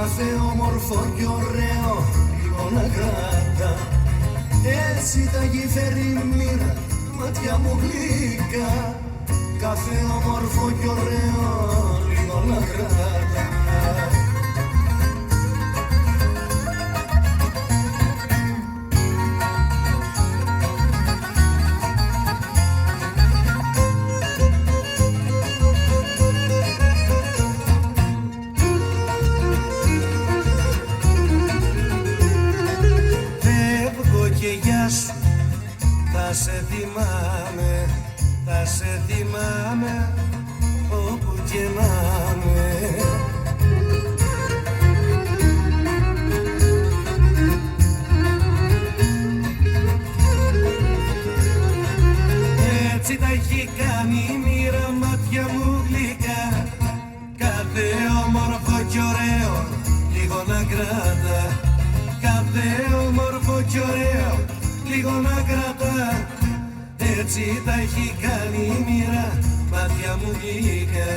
Κάθε όμορφο κι ωραίο λίγο να κράτα. Έτσι τα έχει φέρει η μοίρα, μάτια μου γλυκά. Κάθε όμορφο κι ωραίο λίγο να κράτα. Θα σε θυμάμαι, θα σε θυμάμαι όπου και να είμαι. Έτσι τα έχει κάνει η μοίρα, μάτια μου γλυκά. Κάθε όμορφο κι ωραίο λίγο να κράτα. Κάθε όμορφο κι ωραίο λίγο να κρατά. Έτσι τα έχει κάνει η μοίρα, μάτια μου γλυκά.